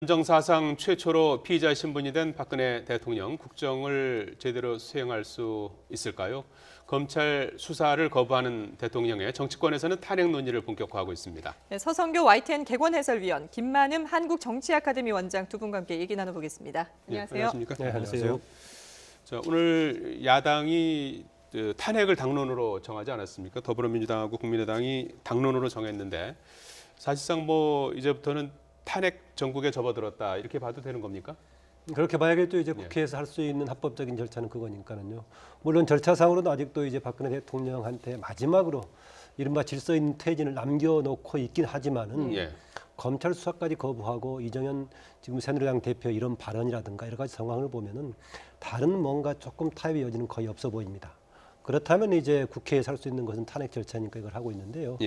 헌정사상 최초로 피의자 신분이 된 박근혜 대통령, 국정을 제대로 수행할 수 있을까요? 검찰 수사를 거부하는 대통령에 정치권에서는 탄핵 논의를 본격화하고 있습니다. 네, 서성교 YTN 객원 해설위원, 김만흠 한국정치아카데미 원장 두 분과 함께 얘기 나눠보겠습니다. 안녕하세요. 네, 안녕하십니까? 네, 안녕하세요. 자, 오늘 야당이 탄핵을 당론으로 정하지 않았습니까? 더불어민주당하고 국민의당이 당론으로 정했는데 사실상 이제부터는 탄핵 전국에 접어들었다 이렇게 봐도 되는 겁니까? 그렇게 봐야겠죠. 이제 국회에서 할 수 있는 합법적인 절차는 그거니까는요. 물론 절차상으로는 아직도 이제 박근혜 대통령한테 마지막으로 이른바 질서 있는 퇴진을 남겨놓고 있긴 하지만은 검찰 수사까지 거부하고 이정현 지금 새누리당 대표 이런 발언이라든가 여러 가지 상황을 보면은 다른 뭔가 조금 타협의 여지는 거의 없어 보입니다. 그렇다면 이제 국회에서 할 수 있는 것은 탄핵 절차니까 이걸 하고 있는데요.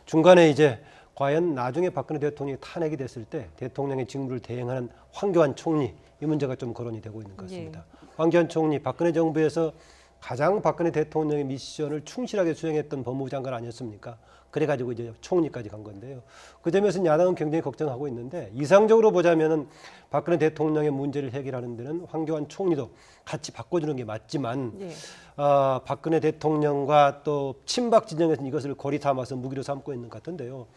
중간에 이제 과연 나중에 박근혜 대통령이 탄핵이 됐을 때 대통령의 직무를 대행하는 황교안 총리 이 문제가 좀 거론이 되고 있는 것 같습니다. 황교안 총리 박근혜 정부에서 가장 박근혜 대통령의 미션을 충실하게 수행했던 법무부 장관 아니었습니까? 그래가지고 이제 총리까지 간 건데요. 그 점에서는 야당은 굉장히 걱정하고 있는데 이상적으로 보자면은 박근혜 대통령의 문제를 해결하는 데는 황교안 총리도 같이 바꿔주는 게 맞지만 박근혜 대통령과 또 친박 진영에서는 이것을 고리 삼아서 무기로 삼고 있는 것 같은데요.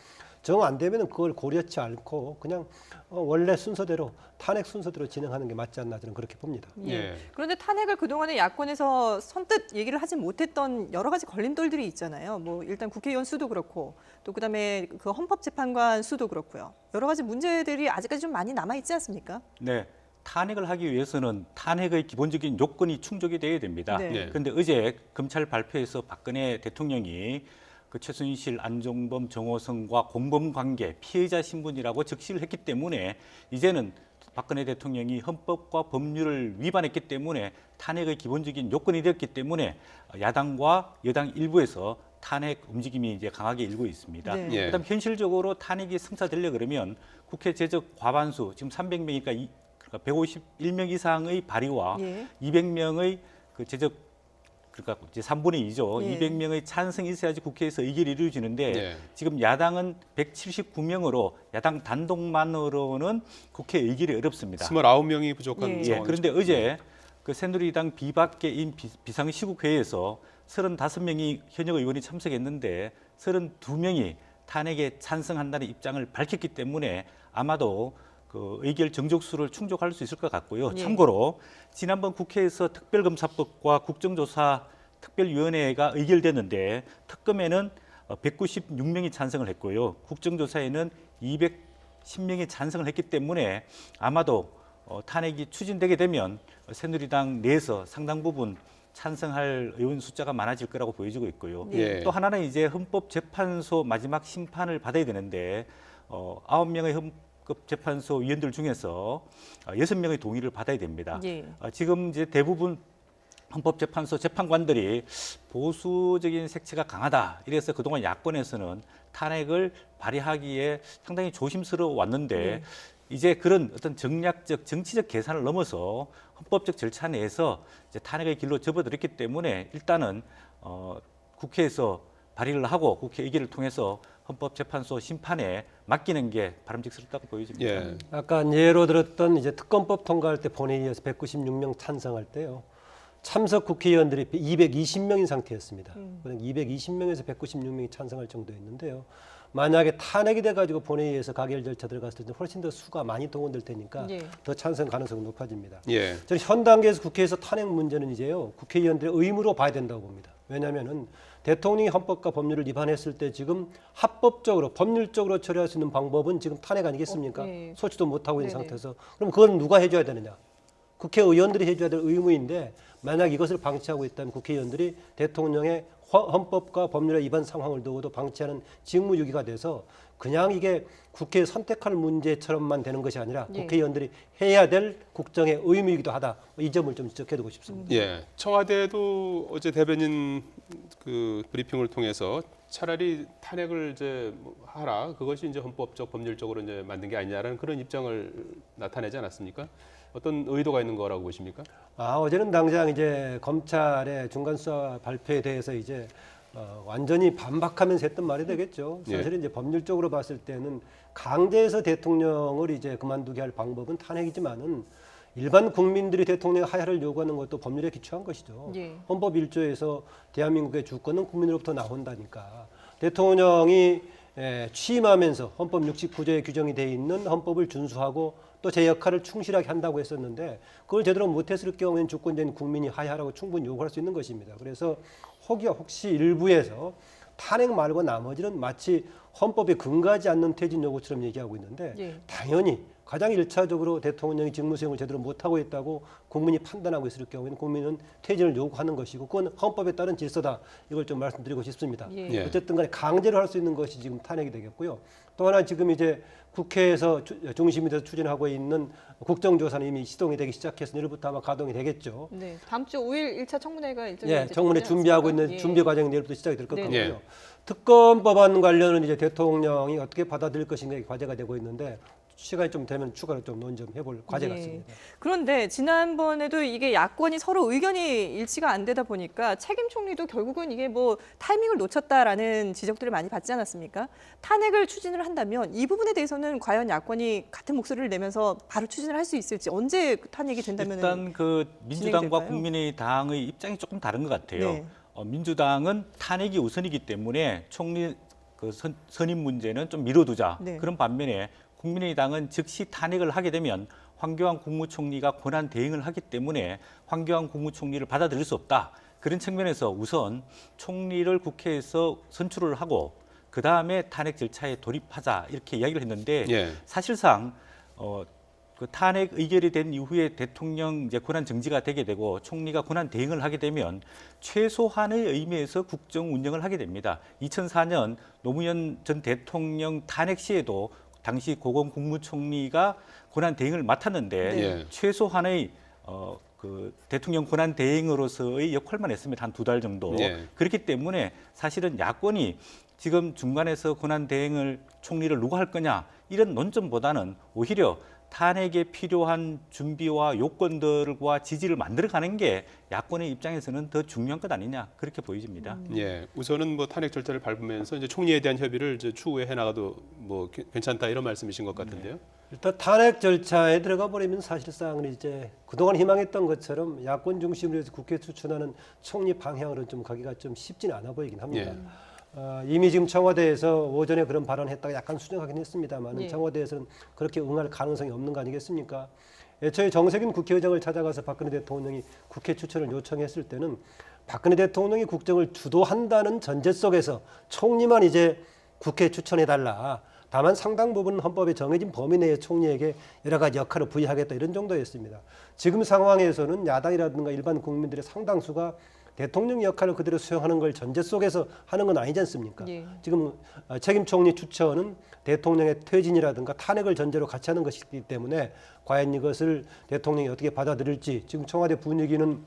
정 안 되면 그걸 고려치 않고 그냥 원래 순서대로 탄핵 순서대로 진행하는 게 맞지 않나 저는 그렇게 봅니다. 그런데 탄핵을 그동안에 야권에서 선뜻 얘기를 하지 못했던 여러 가지 걸림돌들이 있잖아요. 일단 국회의원 수도 그렇고 또 그다음에 그 헌법재판관 수도 그렇고요. 여러 가지 문제들이 아직까지 좀 많이 남아 있지 않습니까? 네. 탄핵을 하기 위해서는 탄핵의 기본적인 요건이 충족이 돼야 됩니다. 그런데 어제 검찰 발표에서 박근혜 대통령이 최순실, 안종범, 정호성과 공범 관계, 피해자 신분이라고 적시를 했기 때문에 이제는 박근혜 대통령이 헌법과 법률을 위반했기 때문에 탄핵의 기본적인 요건이 되었기 때문에 야당과 여당 일부에서 탄핵 움직임이 이제 강하게 일고 있습니다. 그다음 현실적으로 탄핵이 성사되려 그러면 국회 제적 과반수 지금 300명이니까 그러니까 151명 이상의 발의와 200명의 그 제적 그러니까 이제 3분의 2죠. 200명의 찬성이 있어야지 국회에서 의결이 이루어지는데 지금 야당은 179명으로 야당 단독만으로는 국회 의결이 어렵습니다. 29명이 부족한 상황이죠. 그런데 어제 그 새누리당 비박계인 비상시국회에서 35명이 현역 의원이 참석했는데 32명이 탄핵에 찬성한다는 입장을 밝혔기 때문에 아마도 그 의결 정족수를 충족할 수 있을 것 같고요. 참고로 지난번 국회에서 특별검사법과 국정조사 특별위원회가 의결됐는데 특검에는 196명이 찬성을 했고요. 국정조사에는 210명이 찬성을 했기 때문에 아마도 탄핵이 추진되게 되면 새누리당 내에서 상당 부분 찬성할 의원 숫자가 많아질 거라고 보여지고 있고요. 또 하나는 이제 헌법재판소 마지막 심판을 받아야 되는데 9명의 헌법재판소 위원들 중에서 6명의 동의를 받아야 됩니다. 지금 이제 대부분 헌법재판소 재판관들이 보수적인 색채가 강하다. 이래서 그동안 야권에서는 탄핵을 발의하기에 상당히 조심스러워 왔는데 이제 그런 어떤 정략적 정치적 계산을 넘어서 헌법적 절차 내에서 이제 탄핵의 길로 접어들었기 때문에 일단은 국회에서 발의를 하고 국회 의결을 통해서 헌법재판소 심판에 맡기는 게 바람직스럽다고 보여집니다. 아까 예로 들었던 이제 특검법 통과할 때 본회의에서 196명 찬성할 때요. 참석 국회의원들이 220명인 상태였습니다. 220명에서 196명이 찬성할 정도였는데요. 만약에 탄핵이 돼가지고 본회의에서 가결 절차 들어갔을 때 훨씬 더 수가 많이 동원될 테니까 더 찬성 가능성이 높아집니다. 저는 현 단계에서 국회에서 탄핵 문제는 이제요 국회의원들의 의무로 봐야 된다고 봅니다. 왜냐하면은 대통령이 헌법과 법률을 위반했을 때 지금 합법적으로 법률적으로 처리할 수 있는 방법은 지금 탄핵 아니겠습니까? 소치도 못하고 있는 상태에서 그럼 그건 누가 해줘야 되느냐? 국회의원들이 해줘야 될 의무인데 만약 이것을 방치하고 있다면 국회의원들이 대통령의 헌법과 법률의 위반 상황을 두고도 방치하는 직무유기가 돼서 그냥 이게 국회에 선택할 문제처럼만 되는 것이 아니라 국회의원들이 해야 될 국정의 의무이기도 하다. 이 점을 좀 지적해두고 싶습니다. 청와대도 어제 대변인 그 브리핑을 통해서 차라리 탄핵을 이제 하라. 그것이 이제 헌법적 법률적으로 이제 만든 게 아니냐라는 그런 입장을 나타내지 않았습니까? 어떤 의도가 있는 거라고 보십니까? 어제는 당장 이제 검찰의 중간 수사 발표에 대해서 이제 완전히 반박하면서 했던 말이 되겠죠. 사실은 이제 법률적으로 봤을 때는 강제해서 대통령을 이제 그만두게 할 방법은 탄핵이지만은 일반 국민들이 대통령 하야를 요구하는 것도 법률에 기초한 것이죠. 예. 헌법 1조에서 대한민국의 주권은 국민으로부터 나온다니까. 대통령이 취임하면서 헌법 69조에 규정이 돼 있는 헌법을 준수하고 또 제 역할을 충실하게 한다고 했었는데 그걸 제대로 못했을 경우에는 주권자인 국민이 하야하라고 충분히 요구할 수 있는 것입니다. 그래서 혹시 일부에서 탄핵 말고 나머지는 마치 헌법에 근거하지 않는 퇴진 요구처럼 얘기하고 있는데 예. 당연히 가장 일차적으로 대통령이 직무 수행을 제대로 못하고 있다고 국민이 판단하고 있을 경우에는 국민은 퇴진을 요구하는 것이고 그건 헌법에 따른 질서다. 이걸 좀 말씀드리고 싶습니다. 예. 어쨌든 간에 강제로 할 수 있는 것이 지금 탄핵이 되겠고요. 또 하나 지금 이제 국회에서 중심이 돼서 추진하고 있는 국정조사는 이미 시동이 되기 시작해서 내일부터 아마 가동이 되겠죠. 네, 다음 주 5일 1차 청문회가 일정이 예, 이제 청문회 정해지 준비하고 않습니까? 있는 예. 준비 과정이 내일부터 시작이 될 것 네. 같고요. 예. 특검 법안 관련은 이제 대통령이 어떻게 받아들일 것인가 과제가 되고 있는데 시간이 좀 되면 추가로 좀 논의 좀 해볼 과제 예. 같습니다. 그런데 지난번에도 이게 야권이 서로 의견이 일치가 안 되다 보니까 책임 총리도 결국은 이게 뭐 타이밍을 놓쳤다라는 지적들을 많이 받지 않았습니까? 탄핵을 추진을 한다면 이 부분에 대해서는 과연 야권이 같은 목소리를 내면서 바로 추진을 할 수 있을지 언제 탄핵이 된다면 일단 그 민주당과 진행될까요? 국민의당의 입장이 조금 다른 것 같아요. 네. 민주당은 탄핵이 우선이기 때문에 총리 그 선임 문제는 좀 미뤄두자. 네. 그런 반면에 국민의당은 즉시 탄핵을 하게 되면 황교안 국무총리가 권한 대행을 하기 때문에 황교안 국무총리를 받아들일 수 없다. 그런 측면에서 우선 총리를 국회에서 선출을 하고 그 다음에 탄핵 절차에 돌입하자 이렇게 이야기를 했는데 예. 사실상 그 탄핵 의결이 된 이후에 대통령 이제 권한 정지가 되게 되고 총리가 권한 대행을 하게 되면 최소한의 의미에서 국정 운영을 하게 됩니다. 2004년 노무현 전 대통령 탄핵 시에도 당시 고검 국무총리가 권한 대행을 맡았는데 네. 최소한의 그 대통령 권한 대행으로서의 역할만 했습니다. 한 2달 정도. 네. 그렇기 때문에 사실은 야권이 지금 중간에서 권한 대행을 총리를 누가 할 거냐 이런 논점보다는 오히려 탄핵에 필요한 준비와 요건들과 지지를 만들어가는 게 야권의 입장에서는 더 중요한 것 아니냐 그렇게 보여집니다. 예, 우선은 뭐 탄핵 절차를 밟으면서 이제 총리에 대한 협의를 이제 추후에 해나가도 뭐 괜찮다 이런 말씀이신 것 같은데요. 일단 탄핵 절차에 들어가 버리면 사실상 이제 그동안 희망했던 것처럼 야권 중심으로 해서 국회 추천하는 총리 방향으로 좀 가기가 좀 쉽지는 않아 보이긴 합니다. 이미 지금 청와대에서 오전에 그런 발언했다가 약간 수정하긴 했습니다만 예. 청와대에서는 그렇게 응할 가능성이 없는 거 아니겠습니까? 애초에 정세균 국회의장을 찾아가서 박근혜 대통령이 국회 추천을 요청했을 때는 박근혜 대통령이 국정을 주도한다는 전제 속에서 총리만 이제 국회 추천해달라. 다만 상당 부분 헌법에 정해진 범위 내에 총리에게 여러 가지 역할을 부여하겠다 이런 정도였습니다. 지금 상황에서는 야당이라든가 일반 국민들의 상당수가 대통령 역할을 그대로 수행하는 걸 전제 속에서 하는 건 아니지 않습니까? 예. 지금 책임 총리 추천은 대통령의 퇴진이라든가 탄핵을 전제로 같이 하는 것이기 때문에 과연 이것을 대통령이 어떻게 받아들일지 지금 청와대 분위기는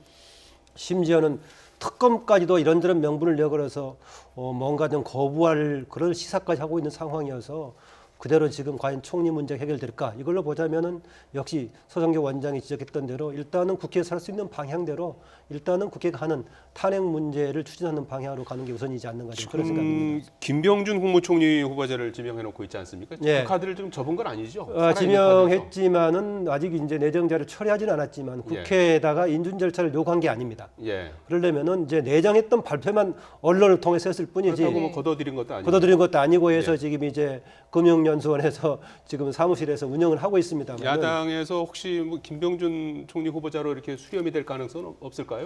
심지어는 특검까지도 이런저런 명분을 내걸어서 뭔가 좀 거부할 그런 시사까지 하고 있는 상황이어서 그대로 지금 과연 총리 문제 해결될까? 이걸로 보자면은 역시 서성교 원장이 지적했던 대로 일단은 국회에서 할 수 있는 방향대로 일단은 국회가 하는 탄핵 문제를 추진하는 방향으로 가는 게 우선이지 않는가 그런 생각입니다. 김병준 국무총리 후보자를 지명해놓고 있지 않습니까? 예. 그 카드를 좀 접은 건 아니죠? 살아있는 카드에서. 지명했지만은 아직 이제 내정자를 처리하지는 않았지만 예. 국회에다가 인준 절차를 요구한 게 아닙니다. 예. 그러려면은 이제 내정했던 발표만 언론을 통해서 했을 뿐이지. 그렇다고 뭐 걷어들인 것도 아니고. 걷어들인 것도 아니고 해서 예. 지금 이제 금융연수원에서 지금 사무실에서 운영을 하고 있습니다만 야당에서 혹시 뭐 김병준 총리 후보자로 이렇게 수렴이 될 가능성은 없을까요?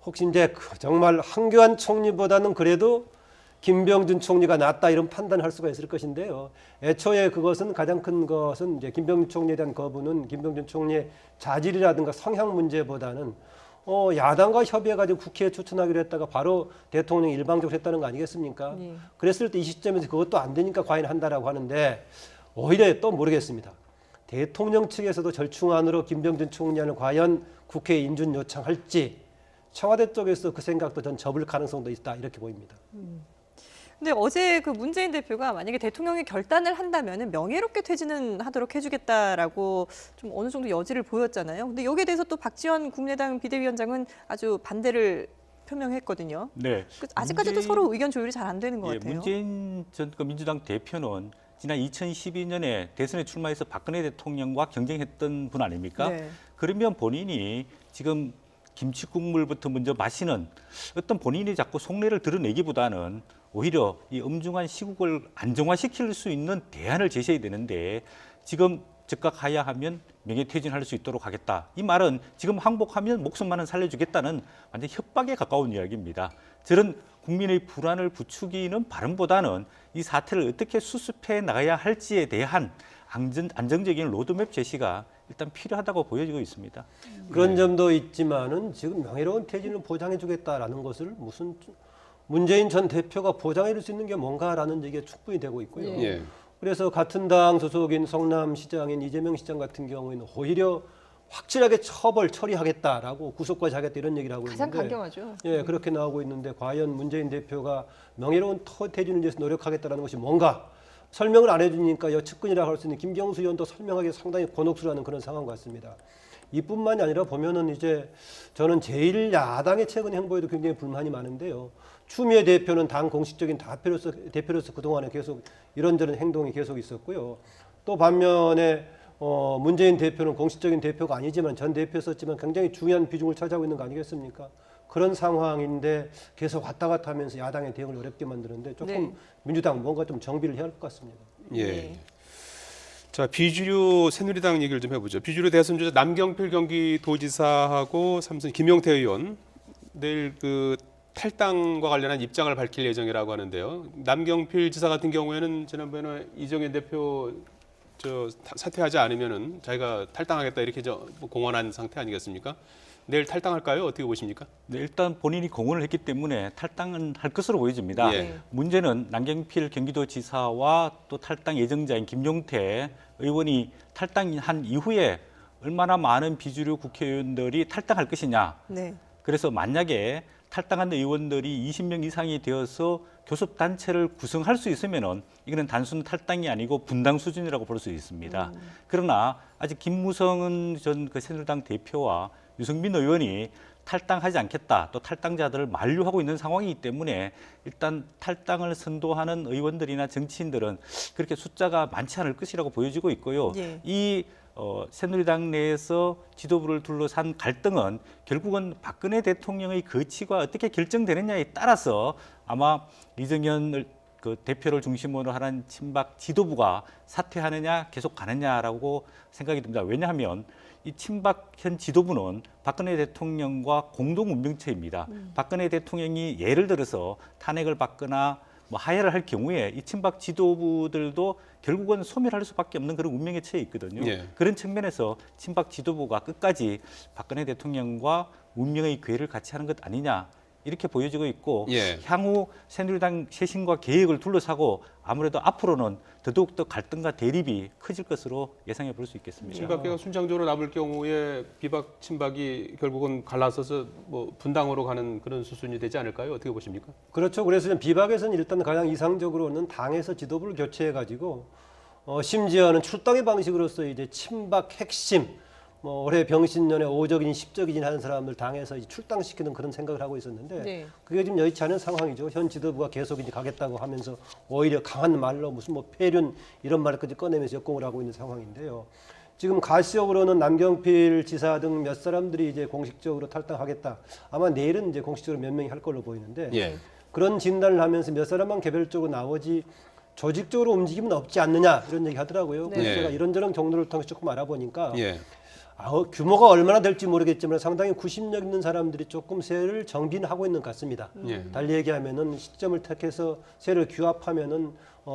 혹시 이제 정말 황교안 총리보다는 그래도 김병준 총리가 낫다 이런 판단을 할 수가 있을 것인데요. 애초에 그것은 가장 큰 것은 이제 김병준 총리에 대한 거부는 김병준 총리의 자질이라든가 성향 문제보다는 야당과 협의해가지고 국회에 추천하기로 했다가 바로 대통령이 일방적으로 했다는 거 아니겠습니까? 예. 그랬을 때 이 시점에서 그것도 안 되니까 과연 한다라고 하는데 오히려 또 모르겠습니다. 대통령 측에서도 절충안으로 김병준 총리안을 과연 국회에 인준 요청할지 청와대 쪽에서 그 생각도 전 접을 가능성도 있다 이렇게 보입니다. 근데 어제 그 문재인 대표가 만약에 대통령이 결단을 한다면은 명예롭게 퇴진은 하도록 해주겠다라고 좀 어느 정도 여지를 보였잖아요. 근데 여기에 대해서 또 박지원 국민의당 비대위원장은 아주 반대를 표명했거든요. 네. 아직까지도 서로 의견 조율이 잘 안 되는 것 같아요. 문재인 전 민주당 대표는 지난 2012년에 대선에 출마해서 박근혜 대통령과 경쟁했던 분 아닙니까? 네. 그러면 본인이 지금 김치 국물부터 먼저 마시는 어떤 본인이 자꾸 속내를 드러내기보다는 오히려 이 엄중한 시국을 안정화시킬 수 있는 대안을 제시해야 되는데 지금 즉각 하야하면 명예퇴진할 수 있도록 하겠다. 이 말은 지금 항복하면 목숨만은 살려주겠다는 완전 협박에 가까운 이야기입니다. 저런 국민의 불안을 부추기는 발언보다는 이 사태를 어떻게 수습해 나가야 할지에 대한 안정적인 로드맵 제시가 일단 필요하다고 보여지고 있습니다. 그런 점도 있지만은 지금 명예로운 퇴진을 보장해주겠다라는 것을 무슨 문재인 전 대표가 보장해줄 수 있는 게 뭔가라는 얘기가 충분히 되고 있고요. 예. 그래서 같은 당 소속인 성남시장인 이재명 시장 같은 경우에는 오히려 확실하게 처리하겠다라고 구속까지 하겠다 이런 얘기를 하고 가장 있는데 강경하죠. 예, 그렇게 나오고 있는데 과연 문재인 대표가 명예로운 퇴진을 위해서 노력하겠다라는 것이 뭔가 설명을 안 해주니까 여측근이라고 할 수 있는 김경수 의원도 설명하기 상당히 곤혹스러워하는 그런 상황 같습니다. 이뿐만이 아니라 보면은 이제 저는 제1야당의 최근 행보에도 굉장히 불만이 많은데요. 추미애 대표는 당 공식적인 대표로서 그동안에 계속 이런저런 행동이 계속 있었고요. 또 반면에 문재인 대표는 공식적인 대표가 아니지만 전 대표였었지만 굉장히 중요한 비중을 차지하고 있는 거 아니겠습니까? 그런 상황인데 계속 왔다 갔다 하면서 야당의 대응을 어렵게 만드는데 조금 네. 민주당 뭔가 좀 정비를 해야 할 것 같습니다. 예. 네. 자, 비주류 새누리당 얘기를 좀 해보죠. 비주류 대선 주자 남경필 경기도지사하고 삼선 김용태 의원 내일 그 탈당과 관련한 입장을 밝힐 예정이라고 하는데요. 남경필 지사 같은 경우에는 지난번에 이정현 대표 사퇴하지 않으면은 자기가 탈당하겠다 이렇게 공언한 상태 아니겠습니까? 내일 탈당할까요? 어떻게 보십니까? 네, 일단 본인이 공언을 했기 때문에 탈당은 할 것으로 보여집니다. 예. 문제는 남경필 경기도지사와 또 탈당 예정자인 김용태 의원이 탈당한 이후에 얼마나 많은 비주류 국회의원들이 탈당할 것이냐. 네. 그래서 만약에 탈당한 의원들이 20명 이상이 되어서 교섭단체를 구성할 수 있으면은 이거는 단순 탈당이 아니고 분당 수준이라고 볼 수 있습니다. 그러나 아직 김무성 전 그 새누리당 대표와 유승민 의원이 탈당하지 않겠다, 또 탈당자들을 만류하고 있는 상황이기 때문에 일단 탈당을 선도하는 의원들이나 정치인들은 그렇게 숫자가 많지 않을 것이라고 보여지고 있고요. 예. 이 새누리당 내에서 지도부를 둘러싼 갈등은 결국은 박근혜 대통령의 거취가 어떻게 결정되느냐에 따라서 아마 이정현 그 대표를 중심으로 하는 친박 지도부가 사퇴하느냐 계속 가느냐라고 생각이 듭니다. 왜냐하면 이 친박 현 지도부는 박근혜 대통령과 공동 운명체입니다. 박근혜 대통령이 예를 들어서 탄핵을 받거나 뭐 하야를 할 경우에 이 친박 지도부들도 결국은 소멸할 수밖에 없는 그런 운명에 처해 있거든요. 예. 그런 측면에서 친박 지도부가 끝까지 박근혜 대통령과 운명의 궤를 같이 하는 것 아니냐 이렇게 보여지고 있고 예. 향후 새누리당 쇄신과 계획을 둘러싸고 아무래도 앞으로는 더더욱더 갈등과 대립이 커질 것으로 예상해 볼 수 있겠습니다. 친박계가 순장적으로 남을 경우에 비박 친박이 결국은 갈라서서 뭐 분당으로 가는 그런 수순이 되지 않을까요? 어떻게 보십니까? 그렇죠. 그래서 비박에서는 일단 가장 이상적으로는 당에서 지도부를 교체해가지고 심지어는 출당의 방식으로서 이제 친박 핵심 올해 병신년에 5적이진 10적이진 하는 사람들 당에서 출당시키는 그런 생각을 하고 있었는데 네. 그게 지금 여의치 않은 상황이죠. 현 지도부가 계속 이제 가겠다고 하면서 오히려 강한 말로 무슨 뭐 폐륜 이런 말까지 꺼내면서 역공을 하고 있는 상황인데요. 지금 가시적으로는 남경필 지사 등 몇 사람들이 이제 공식적으로 탈당하겠다. 아마 내일은 이제 공식적으로 몇 명이 할 걸로 보이는데 예. 그런 진단을 하면서 몇 사람만 개별적으로 나오지 조직적으로 움직임은 없지 않느냐 이런 얘기 하더라고요. 네. 그래서 제가 이런저런 경로를 통해서 조금 알아보니까 예. 규모가 얼마나 될지 모르겠지만 상당히 구심력 있는 사람들이 조금 세를 정비하고 있는 것 같습니다. 예. 달리 얘기하면은 시점을 택해서 세를 규합하면은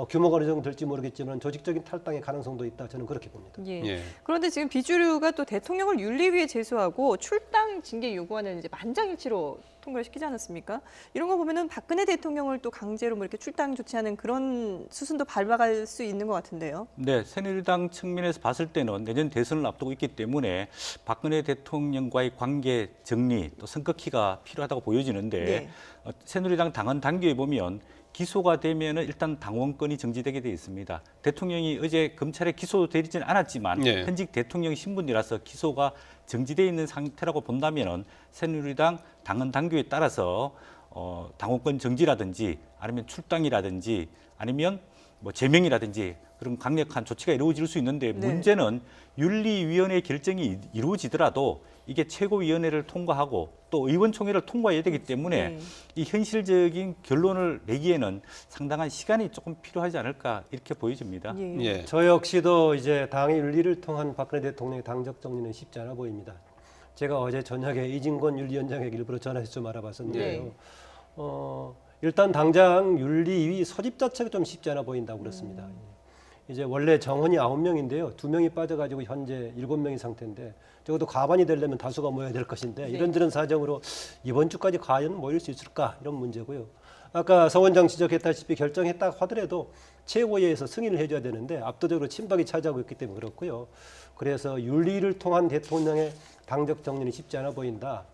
규모가 어느 정도 될지 모르겠지만 조직적인 탈당의 가능성도 있다. 저는 그렇게 봅니다. 예. 예. 그런데 지금 비주류가 또 대통령을 윤리위에 제소하고 출당 징계 요구하는 이제 만장일치로 통과를 시키지 않았습니까? 이런 거 보면은 박근혜 대통령을 또 강제로 뭐 이렇게 출당 조치하는 그런 수순도 밟아갈 수 있는 것 같은데요. 네, 새누리당 측면에서 봤을 때는 내년 대선을 앞두고 있기 때문에 박근혜 대통령과의 관계 정리 또 선긋기가 필요하다고 보여지는데 네. 새누리당 당헌 당규에 보면 기소가 되면은 일단 당원권이 정지되게 돼 있습니다. 대통령이 어제 검찰에 기소되지는 않았지만 예. 현직 대통령 신분이라서 기소가 정지돼 있는 상태라고 본다면은 새누리당 당헌 당규에 따라서 당원권 정지라든지 아니면 출당이라든지 아니면 뭐 제명이라든지 그런 강력한 조치가 이루어질 수 있는데 네. 문제는 윤리위원회 결정이 이루어지더라도 이게 최고위원회를 통과하고 또 의원총회를 통과해야 되기 때문에 네. 이 현실적인 결론을 내기에는 상당한 시간이 조금 필요하지 않을까 이렇게 보여집니다. 예. 예. 저 역시도 이제 당의 윤리를 통한 박근혜 대통령의 당적 정리는 쉽지 않아 보입니다. 제가 어제 저녁에 이진권 윤리위원장에게 일부러 전화해서 좀 알아봤었는데요. 네. 일단 당장 윤리위 소집 자체가 좀 쉽지 않아 보인다고 그렇습니다. 이제 원래 정원이 9명인데요. 2명이 빠져가지고 현재 7명인 상태인데 적어도 과반이 되려면 다수가 모여야 될 것인데 네. 이런저런 사정으로 이번 주까지 과연 모일 수 있을까 이런 문제고요. 아까 서 원장 지적했다시피 결정했다 하더라도 최고위에서 승인을 해줘야 되는데 압도적으로 친박이 차지하고 있기 때문에 그렇고요. 그래서 윤리를 통한 대통령의 당적 정리는 쉽지 않아 보인다.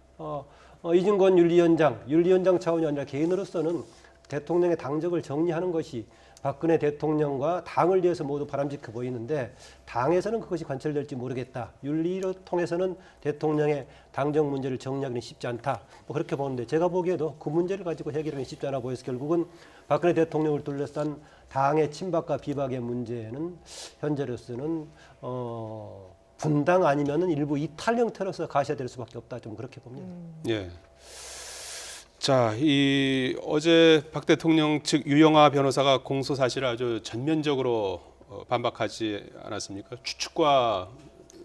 이진권 윤리위원장 차원이 아니라 개인으로서는 대통령의 당적을 정리하는 것이 박근혜 대통령과 당을 위해서 모두 바람직해 보이는데 당에서는 그것이 관철될지 모르겠다. 윤리를 통해서는 대통령의 당적 문제를 정리하기는 쉽지 않다. 뭐 그렇게 보는데 제가 보기에도 그 문제를 가지고 해결하기는 쉽지 않아 보여서 결국은 박근혜 대통령을 둘러싼 당의 친박과 비박의 문제는 현재로서는 분당 아니면은 일부 이탈 형태로서 가셔야 될 수밖에 없다. 좀 그렇게 봅니다. 예. 자, 이 어제 박 대통령 측 유영하 변호사가 공소 사실을 아주 전면적으로 반박하지 않았습니까? 추측과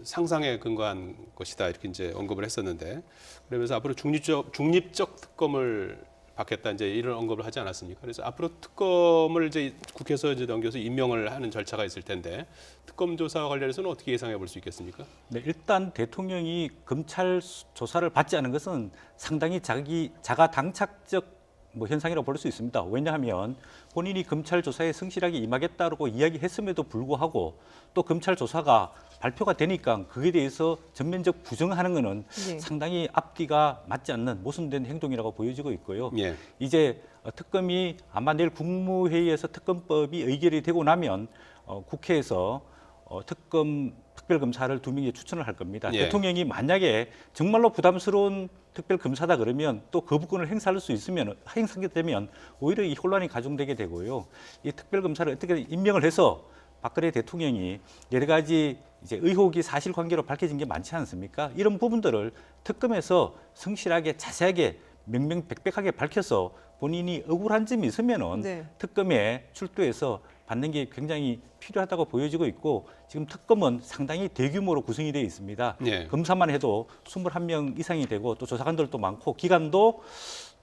상상에 근거한 것이다 이렇게 이제 언급을 했었는데 그러면서 앞으로 중립적 특검을 받겠다 이제 이런 언급을 하지 않았습니까? 그래서 앞으로 특검을 이제 국회에서 이제 넘겨서 임명을 하는 절차가 있을 텐데 특검 조사와 관련해서는 어떻게 예상해 볼 수 있겠습니까? 네, 일단 대통령이 검찰 조사를 받지 않은 것은 상당히 자가 당착적 현상이라고 볼 수 있습니다. 왜냐하면 본인이 검찰 조사에 성실하게 임하겠다고 이야기했음에도 불구하고 또 검찰 조사가 발표가 되니까 그에 대해서 전면적 부정하는 것은 네. 상당히 앞뒤가 맞지 않는 모순된 행동이라고 보여지고 있고요. 예. 이제 특검이 아마 내일 국무회의에서 특검법이 의결이 되고 나면 국회에서 특별검사를 2명에 추천을 할 겁니다. 예. 대통령이 만약에 정말로 부담스러운 특별검사다 그러면 또 거부권을 행사하게 되면 오히려 이 혼란이 가중되게 되고요. 이 특별검사를 어떻게 임명을 해서 박근혜 대통령이 여러 가지 이제 의혹이 사실관계로 밝혀진 게 많지 않습니까? 이런 부분들을 특검에서 성실하게 자세하게 명명백백하게 밝혀서 본인이 억울한 점이 있으면은 네. 특검에 출두해서 받는 게 굉장히 필요하다고 보여지고 있고 지금 특검은 상당히 대규모로 구성이 되어 있습니다. 예. 검사만 해도 21명 이상이 되고 또 조사관들도 많고 기간도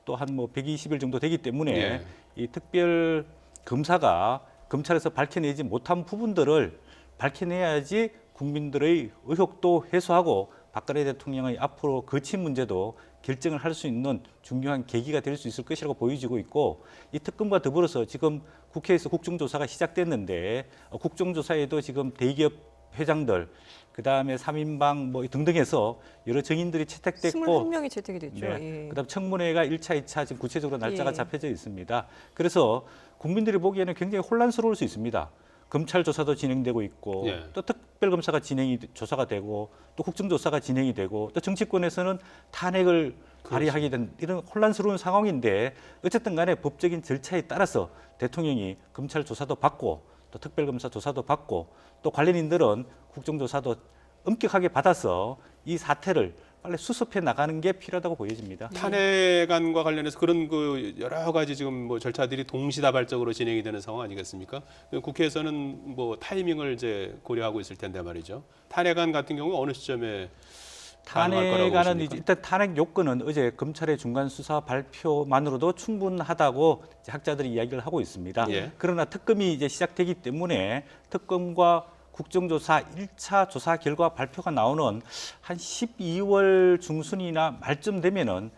또 한 120일 정도 되기 때문에 예. 이 특별 검사가 검찰에서 밝혀내지 못한 부분들을 밝혀내야지 국민들의 의혹도 해소하고 박근혜 대통령의 앞으로 거친 문제도 결정을 할 수 있는 중요한 계기가 될 수 있을 것이라고 보여지고 있고 이 특검과 더불어서 지금 국회에서 국정조사가 시작됐는데 국정조사에도 지금 대기업 회장들 그다음에 3인방 등등해서 여러 증인들이 채택됐고 21명이 채택이 됐죠. 네. 예. 그다음 청문회가 1차, 2차 지금 구체적으로 날짜가 예. 잡혀져 있습니다. 그래서 국민들이 보기에는 굉장히 혼란스러울 수 있습니다. 검찰 조사도 진행되고 있고 예. 또 특별검사가 조사가 되고 또 국정조사가 진행이 되고 또 정치권에서는 탄핵을 발의하게 된 이런 혼란스러운 상황인데 어쨌든 간에 법적인 절차에 따라서 대통령이 검찰 조사도 받고 또 특별검사 조사도 받고 또 관련인들은 국정조사도 엄격하게 받아서 이 사태를 빨리 수습해 나가는 게 필요하다고 보여집니다. 탄핵안과 관련해서 그런 그 여러 가지 지금 절차들이 동시다발적으로 진행이 되는 상황 아니겠습니까? 국회에서는 타이밍을 이제 고려하고 있을 텐데 말이죠. 탄핵안 같은 경우 어느 시점에 가능할 거라고 탄핵안은 보십니까? 일단 탄핵 요건은 어제 검찰의 중간 수사 발표만으로도 충분하다고 이제 학자들이 이야기를 하고 있습니다. 예. 그러나 특검이 이제 시작되기 때문에 특검과 국정조사 1차 조사 결과 발표가 나오는 한 12월 중순이나 말쯤 되면은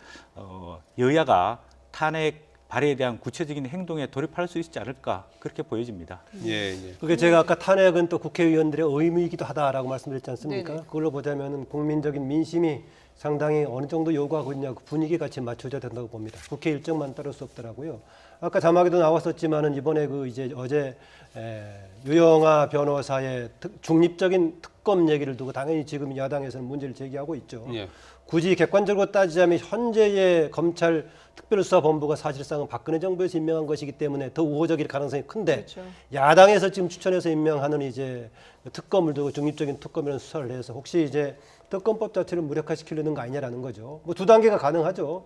여야가 탄핵 발의에 대한 구체적인 행동에 돌입할 수 있지 않을까 그렇게 보여집니다. 예, 예. 그게 제가 아까 탄핵은 또 국회의원들의 의무이기도 하다라고 말씀드렸지 않습니까? 네네. 그걸로 보자면은 국민적인 민심이 상당히 어느 정도 요구하고 있냐 그 분위기 같이 맞춰져야 된다고 봅니다. 국회 일정만 따를 수 없더라고요. 아까 자막에도 나왔었지만은 이번에 그 이제 어제 유영아 변호사의 중립적인 특검 얘기를 두고 당연히 지금 야당에서는 문제를 제기하고 있죠. 예. 굳이 객관적으로 따지자면 현재의 검찰 특별수사본부가 사실상은 박근혜 정부에서 임명한 것이기 때문에 더 우호적일 가능성이 큰데 그렇죠. 야당에서 지금 추천해서 임명하는 이제 특검을 두고 중립적인 특검이라는 수사를 해서 혹시 이제 특검법 자체를 무력화시키려는 거 아니냐라는 거죠. 뭐 두 단계가 가능하죠.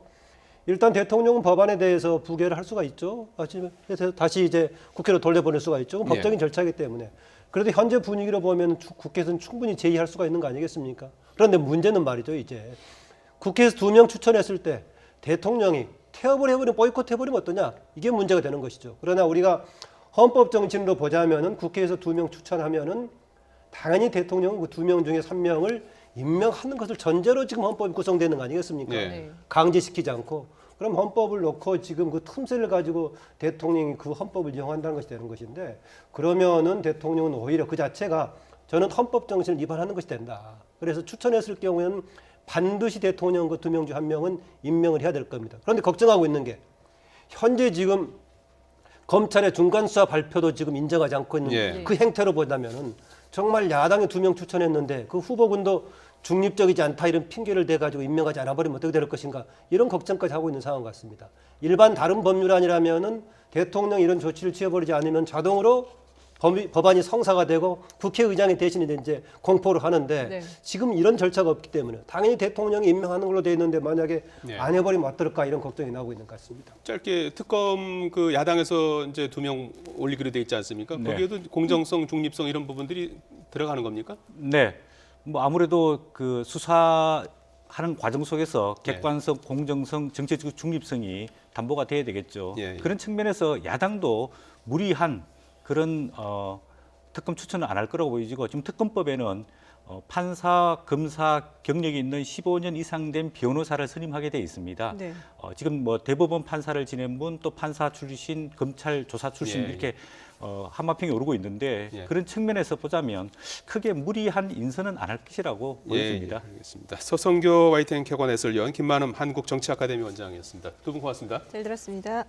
일단 대통령은 법안에 대해서 부결을 할 수가 있죠. 다시 이제 국회로 돌려보낼 수가 있죠. 법적인 절차이기 때문에. 그래도 현재 분위기로 보면 국회에서는 충분히 제의할 수가 있는 거 아니겠습니까? 그런데 문제는 말이죠. 이제 국회에서 2명 추천했을 때 대통령이 태업을 해버리면 보이콧 해버리면 어떠냐? 이게 문제가 되는 것이죠. 그러나 우리가 헌법 정신으로 보자면은 국회에서 2명 추천하면은 당연히 대통령은 그 2명 중에 3명을 임명하는 것을 전제로 지금 헌법이 구성되는 거 아니겠습니까? 네. 강제시키지 않고 그럼 헌법을 놓고 지금 그 틈새를 가지고 대통령이 그 헌법을 이용한다는 것이 되는 것인데 그러면은 대통령은 오히려 그 자체가 저는 헌법 정신을 위반하는 것이 된다. 그래서 추천했을 경우에는 반드시 대통령 그 2명 중 1명은 임명을 해야 될 겁니다. 그런데 걱정하고 있는 게 현재 지금 검찰의 중간 수사 발표도 지금 인정하지 않고 있는 예. 그 행태로 보자면은 정말 야당이 2명 추천했는데 그 후보군도 중립적이지 않다 이런 핑계를 대가지고 임명하지 않아버리면 어떻게 될 것인가 이런 걱정까지 하고 있는 상황 같습니다. 일반 다른 법률안이라면은 대통령이 이런 조치를 취해버리지 않으면 자동으로 법안이 성사가 되고 국회의장이 대신에 이제 공포를 하는데 네. 지금 이런 절차가 없기 때문에 당연히 대통령이 임명하는 걸로 되어 있는데 만약에 네. 안 해버리면 어떨까 이런 걱정이 나오고 있는 것 같습니다. 짧게 특검 그 야당에서 이제 2명 올리기로 돼 있지 않습니까? 네. 거기에도 공정성, 중립성 이런 부분들이 들어가는 겁니까? 네. 뭐 아무래도 그 수사하는 과정 속에서 객관성, 공정성, 정치적 중립성이 담보가 돼야 되겠죠. 예, 예. 그런 측면에서 야당도 무리한 그런 특검 추천을 안 할 거라고 보이지고 지금 특검법에는 판사, 검사 경력이 있는 15년 이상 된 변호사를 선임하게 돼 있습니다. 네. 지금 뭐 대법원 판사를 지낸 분, 또 판사 출신, 검찰 조사 출신 예, 이렇게 한마평에 오르고 있는데 예. 그런 측면에서 보자면 크게 무리한 인선은 안 할 것이라고 보여집니다. 예, 알겠습니다. 서성교 YTN 객관 해설위원 김만흠 한국정치아카데미 원장이었습니다. 두 분 고맙습니다. 잘 들었습니다.